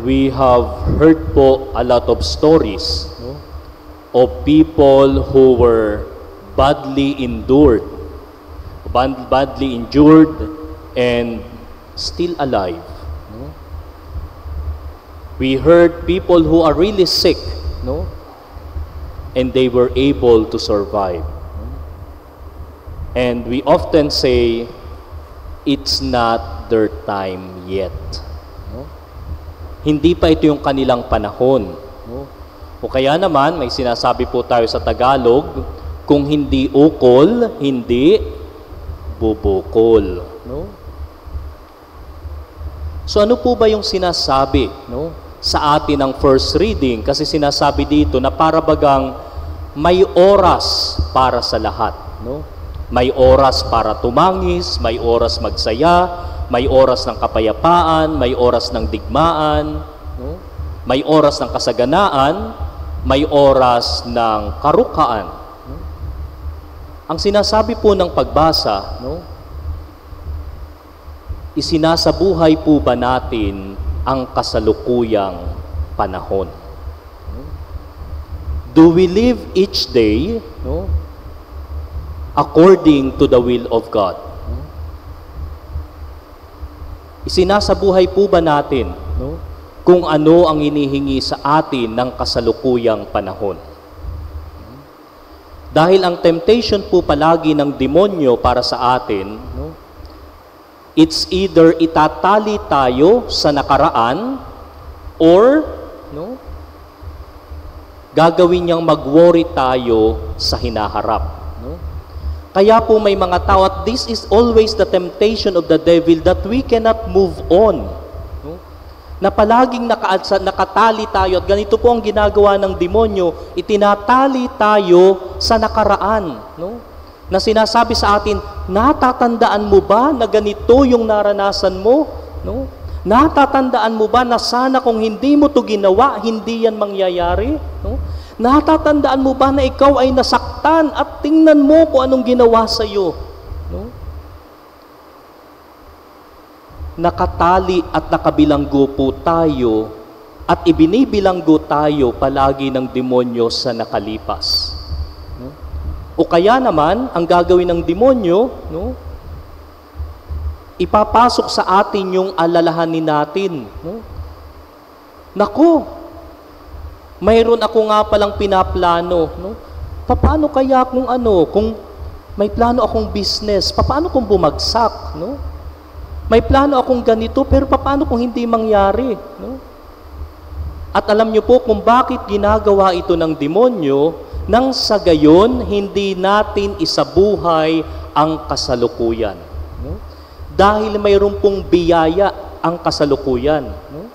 We have heard po a lot of stories, no, of people who were badly injured and still alive. No? We heard people who are really sick, no, and they were able to survive. And we often say, it's not their time yet. No? Hindi pa ito yung kanilang panahon. No? O kaya naman, may sinasabi po tayo sa Tagalog, kung hindi ukol, hindi bubukol. No? So ano po ba yung sinasabi, no, sa atin ng first reading? Kasi sinasabi dito na para bagang may oras para sa lahat. No? May oras para tumangis, may oras magsaya, may oras ng kapayapaan, may oras ng digmaan, no? May oras ng kasaganaan, may oras ng karukaan. No? Ang sinasabi po ng pagbasa, no, isinasabuhay po ba natin ang kasalukuyang panahon? No? Do we live each day, no, according to the will of God? Isinasabuhay po ba natin, no, kung ano ang hinihingi sa atin ng kasalukuyang panahon? Dahil ang temptation po palagi ng demonyo para sa atin, no, it's either itatali tayo sa nakaraan or, no, gagawin niyang mag-worry tayo sa hinaharap. Kaya po may mga tao, at this is always the temptation of the devil, that we cannot move on. No? Na palaging nakatali tayo, at ganito po ang ginagawa ng demonyo, itinatali tayo sa nakaraan. No? Na sinasabi sa atin, natatandaan mo ba na ganito yung naranasan mo? No? Natatandaan mo ba na sana kung hindi mo to ginawa, hindi yan mangyayari? No? Natatandaan mo ba na ikaw ay nasaktan at tingnan mo kung anong ginawa sa iyo? No? Nakatali at nakabilanggo po tayo at ibinibilanggo tayo palagi ng demonyo sa nakalipas. No? O kaya naman, ang gagawin ng demonyo, no, ipapasok sa atin yung alalahanin natin. No? Naku, mayroon ako nga palang pinaplano, no? Paano kaya kung may plano akong business, paano kung bumagsak, no? May plano akong ganito, pero paano kung hindi mangyari, no? At alam niyo po kung bakit ginagawa ito ng demonyo, nang sa gayon hindi natin isabuhay ang kasalukuyan, no? Dahil mayroon pong biyaya ang kasalukuyan, no?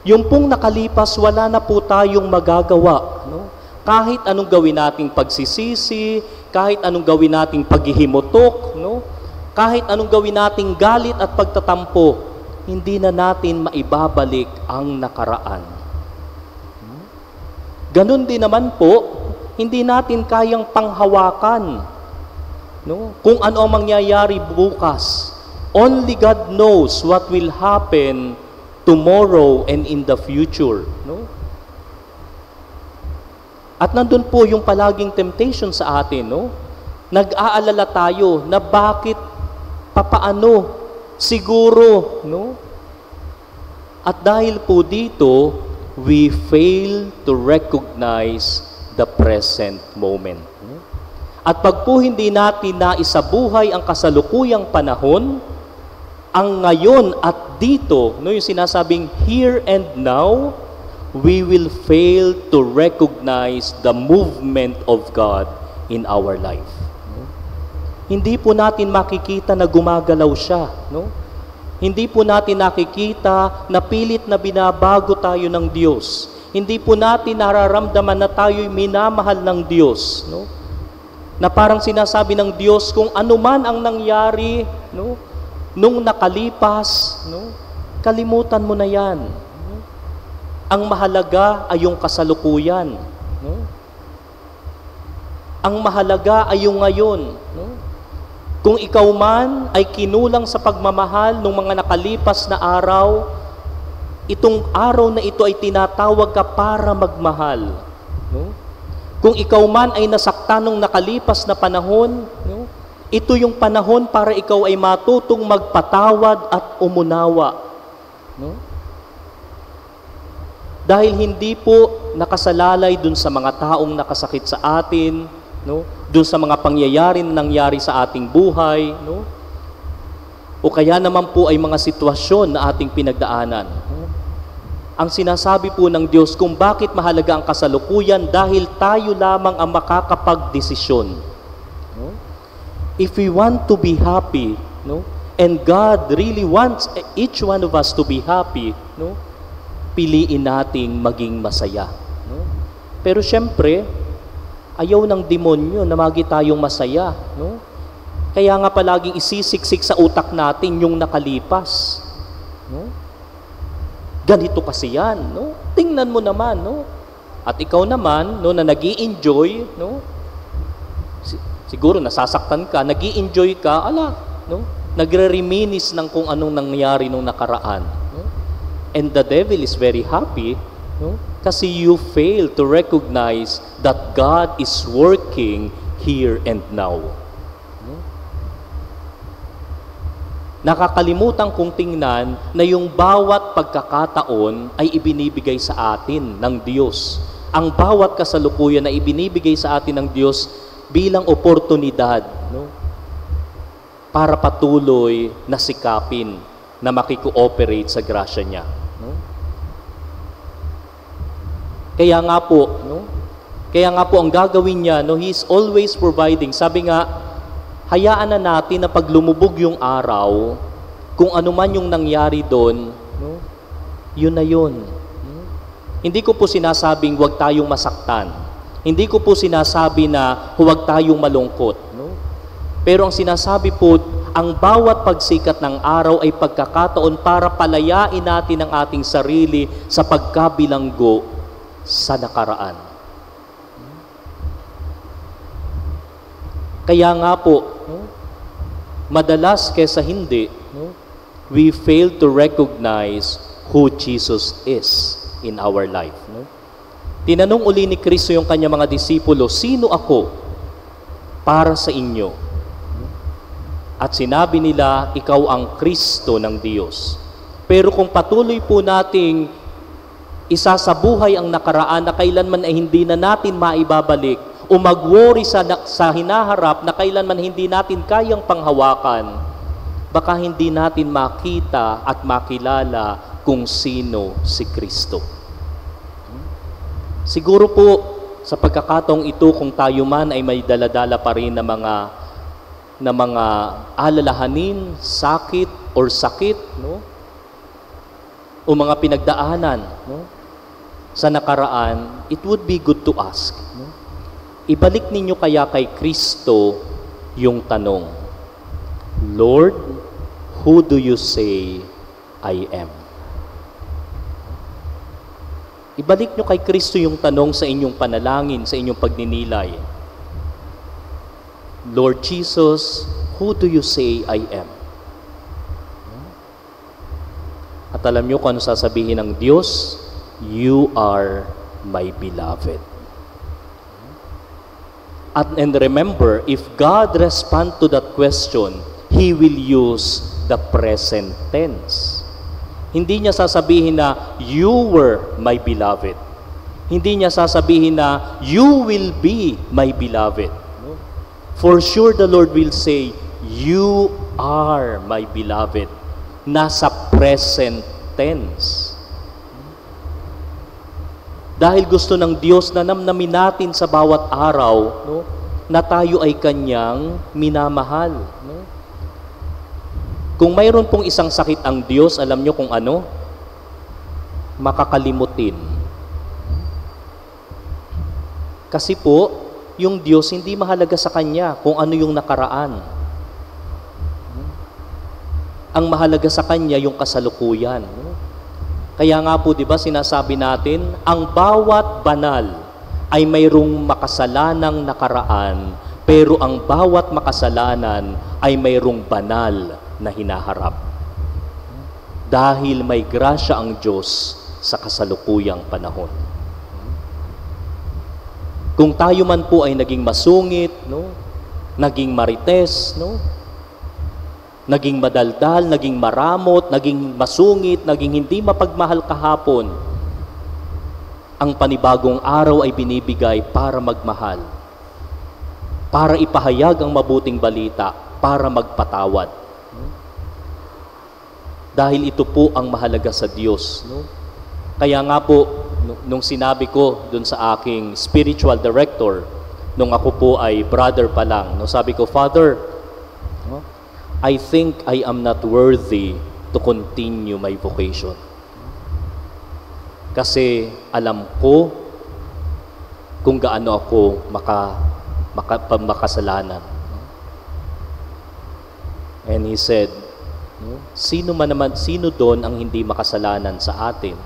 Yung pong nakalipas, wala na po tayong magagawa. No? Kahit anong gawin nating pagsisisi, kahit anong gawin nating paghihimutok, no? Kahit anong gawin nating galit at pagtatampo, hindi na natin maibabalik ang nakaraan. Ganon din naman po, hindi natin kayang panghawakan, no, kung ano ang mangyayari bukas. Only God knows what will happen tomorrow and in the future, no? At nandun po yung palaging temptation sa atin, no? Nag-aalala tayo na bakit, papaano, siguro, no? At dahil po dito, we fail to recognize the present moment. No? At pag po hindi natin naisabuhay ang kasalukuyang panahon, ang ngayon at dito, no, yung sinasabing here and now, we will fail to recognize the movement of God in our life. No? Hindi po natin makikita na gumagalaw siya. No? Hindi po natin nakikita na pilit na binabago tayo ng Diyos. Hindi po natin nararamdaman na tayo'y minamahal ng Diyos. No? Na parang sinasabi ng Diyos, kung ano man ang nangyari, no, nung nakalipas, no, kalimutan mo na yan. No? Ang mahalaga ay yung kasalukuyan. No? Ang mahalaga ay yung ngayon. No? Kung ikaw man ay kinulang sa pagmamahal ng mga nakalipas na araw, itong araw na ito ay tinatawag ka para magmahal. No? Kung ikaw man ay nasaktan nung nakalipas na panahon, no? Ito yung panahon para ikaw ay matutong magpatawad at umunawa. No? Dahil hindi po nakasalalay dun sa mga taong nakasakit sa atin, no? Dun sa mga pangyayari na nangyari sa ating buhay, no? O kaya naman po ay mga sitwasyon na ating pinagdaanan. No? Ang sinasabi po ng Diyos kung bakit mahalaga ang kasalukuyan dahil tayo lamang ang makakapagdesisyon. No? If we want to be happy, no? And God really wants each one of us to be happy, no? Piliin nating maging masaya. No? Pero syempre, ayaw ng demonyo na magi tayong masaya. No? Kaya nga palaging isisiksik sa utak natin yung nakalipas. No? Ganito kasi yan. No? Tingnan mo naman. No? At ikaw naman, no, na nag-i-enjoy, no? Siguro nasasaktan ka, nag-i-enjoy ka, no? Nagre-reminis ng kung anong nangyari nung nakaraan. No? And the devil is very happy, no? Kasi you fail to recognize that God is working here and now. No? Nakakalimutan kong tingnan na yung bawat pagkakataon ay ibinibigay sa atin ng Diyos. Ang bawat kasalukuyan na ibinibigay sa atin ng Diyos bilang oportunidad, no? Para patuloy na sikapin na makikooperate sa grasya niya. No? Kaya nga po ang gagawin niya, no, He is always providing. Sabi nga, hayaan na natin na pag lumubog yung araw, kung ano man yung nangyari doon, no, yun na yun. No? Hindi ko po sinasabing huwag tayong masaktan. Hindi ko po sinasabi na huwag tayong malungkot. No? Pero ang sinasabi po, ang bawat pagsikat ng araw ay pagkakataon para palayain natin ang ating sarili sa pagkabilanggo sa nakaraan. Kaya nga po, no, madalas kesa hindi, no, we fail to recognize who Jesus is in our life. No? Tinanong uli ni Kristo yung kanyang mga disipulo, sino ako para sa inyo? At sinabi nila, ikaw ang Kristo ng Diyos. Pero kung patuloy po nating isasabuhay ang nakaraan na kailanman ay hindi na natin maibabalik o mag-worry sa hinaharap na kailanman hindi natin kayang panghawakan, baka hindi natin makita at makilala kung sino si Kristo. Siguro po, sa pagkakataong ito, kung tayo man ay may daladala pa rin na mga alalahanin, sakit, no? O mga pinagdaanan, no? Sa nakaraan, it would be good to ask. No? Ibalik ninyo kaya kay Kristo yung tanong, Lord, who do you say I am? Ibalik nyo kay Kristo yung tanong sa inyong panalangin, sa inyong pagninilay. Lord Jesus, who do you say I am? At alam nyo kung ano sasabihin ng Diyos? You are my beloved. And remember, if God respond to that question, He will use the present tense. Hindi niya sasabihin na, you were my beloved. Hindi niya sasabihin na, you will be my beloved. No? For sure, the Lord will say, you are my beloved. Nasa present tense. Dahil gusto ng Diyos na namnamin natin sa bawat araw, no, na tayo ay Kanyang minamahal. No? Kung mayroon pong isang sakit ang Diyos, alam nyo kung ano? Makakalimutin. Kasi po, yung Diyos hindi mahalaga sa Kanya kung ano yung nakaraan. Ang mahalaga sa Kanya yung kasalukuyan. Kaya nga po, di ba, sinasabi natin, ang bawat banal ay mayroong makasalanang nakaraan, pero ang bawat makasalanan ay mayroong banal na hinaharap. dahil may grasya ang Diyos sa kasalukuyang panahon. Kung tayo man po ay naging masungit, no? Naging marites, no? Naging madaldal, naging maramot, naging masungit, naging hindi mapagmahal kahapon, ang panibagong araw ay binibigay para magmahal, para ipahayag ang mabuting balita, para magpatawad. Dahil ito po ang mahalaga sa Diyos. No? Kaya nga po, nung sinabi ko dun sa aking spiritual director, nung ako po ay brother pa lang, no, sabi ko, Father, no, I think I am not worthy to continue my vocation. Kasi alam ko kung gaano ako makasalanan. And he said, sino doon ang hindi makasalanan sa atin?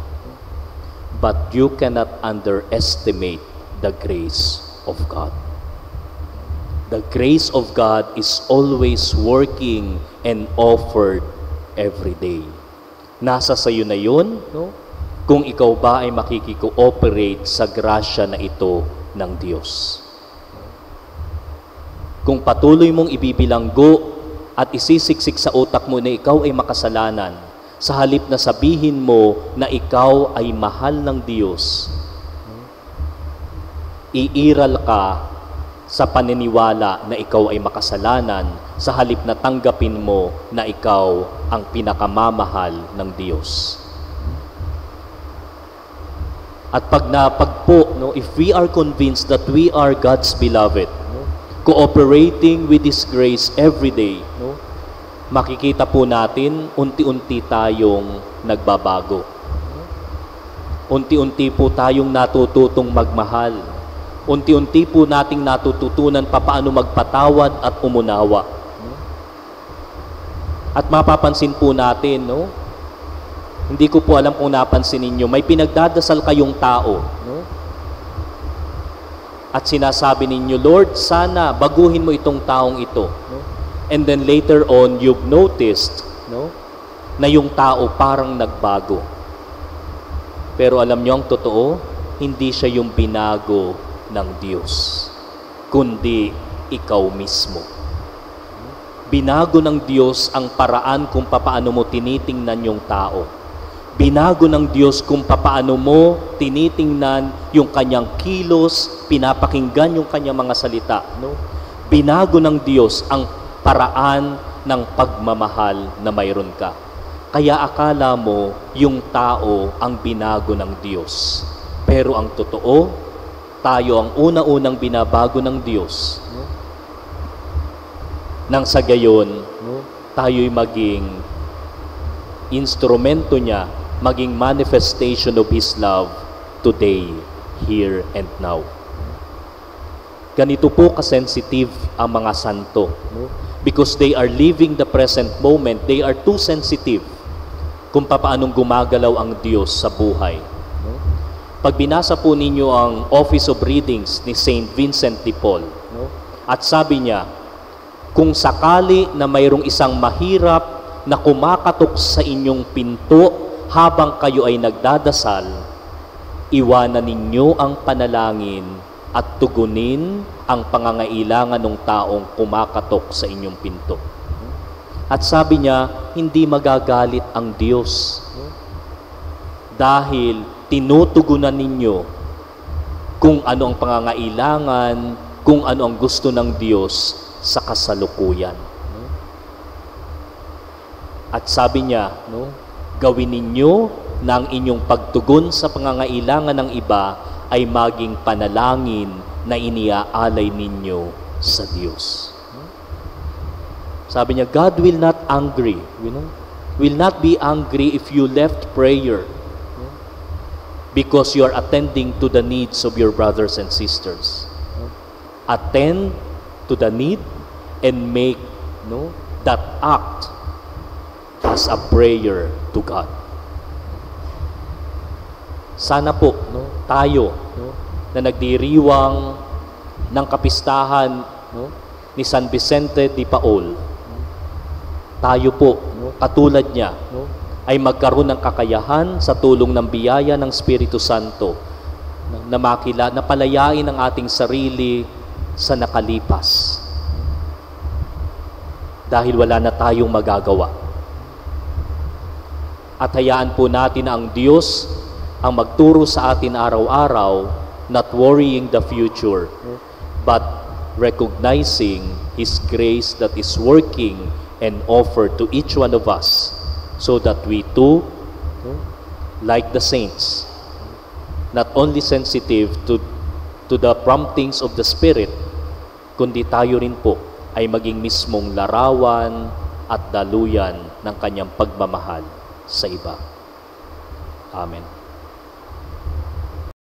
But you cannot underestimate the grace of God. The grace of God is always working and offered every day. Nasa sayo na yun, no? Kung ikaw ba ay makikiko-operate sa grasya na ito ng Diyos. Kung patuloy mong ibibilanggo at isisiksik sa utak mo na ikaw ay makasalanan, sa halip na sabihin mo na ikaw ay mahal ng Diyos, iiral ka sa paniniwala na ikaw ay makasalanan sa halip na tanggapin mo na ikaw ang pinakamamahal ng Diyos. At pag po, no, if we are convinced that we are God's beloved, no, cooperating with His grace every day, no, makikita po natin unti-unti tayong nagbabago. Unti-unti po tayong natututong magmahal. Unti-unti po nating natututunan paano magpatawad at umunawa. At mapapansin po natin, no? Hindi ko po alam kung napansin ninyo, may pinagdadasal kayong tao, no? At sinasabi ninyo, Lord, sana baguhin mo itong taong ito, no? And then later on, you've noticed, no, na yung tao parang nagbago. Pero alam niyo ang totoo, hindi siya yung binago ng Diyos, kundi ikaw mismo. Binago ng Diyos ang paraan kung paano mo tinitingnan yung tao. Binago ng Diyos kung paano mo tinitingnan yung kanyang kilos, pinapakinggan yung kanyang mga salita. No? Binago ng Diyos ang paraan ng pagmamahal na mayroon ka. Kaya akala mo yung tao ang binago ng Diyos. Pero ang totoo, tayo ang una-unang binabago ng Diyos. No? Nang sa gayon, no, tayo'y maging instrumento niya, maging manifestation of His love today, here and now. Ganito po kasensitive ang mga santo. No? Because they are living the present moment, they are too sensitive kung paanong gumagalaw ang Diyos sa buhay. No? Pag binasa po ninyo ang Office of Readings ni Saint Vincent de Paul, no? At sabi niya, kung sakali na mayroong isang mahirap na kumakatok sa inyong pinto habang kayo ay nagdadasal, iwanan ninyo ang panalangin at tugunin ang pangangailangan ng taong kumakatok sa inyong pinto. At sabi niya, hindi magagalit ang Diyos. Dahil tinutugunan ninyo kung ano ang pangangailangan, kung ano ang gusto ng Diyos sa kasalukuyan. At sabi niya, no, gawin ninyo na ang inyong pagtugon sa pangangailangan ng iba ay maging panalangin na iniaalay ninyo sa Diyos. Sabi niya, God will not angry, will not be angry if you left prayer because you are attending to the needs of your brothers and sisters. Attend to the need and make, no, that act as a prayer to God. Sana po, no, tayo, no, na nagdiriwang ng kapistahan, no, ni San Vicente de Paul, tayo po, no, katulad niya, no, ay magkaroon ng kakayahan sa tulong ng biyaya ng Espiritu Santo na palayain ang ating sarili sa nakalipas. Dahil wala na tayong magagawa. At hayaan po natin ang Diyos ang magturo sa atin araw-araw, not worrying the future, but recognizing His grace that is working and offered to each one of us, so that we too, like the saints, not only sensitive to the promptings of the Spirit, kundi tayo rin po ay maging mismong larawan at daluyan ng kanyang pagmamahal sa iba. Amen.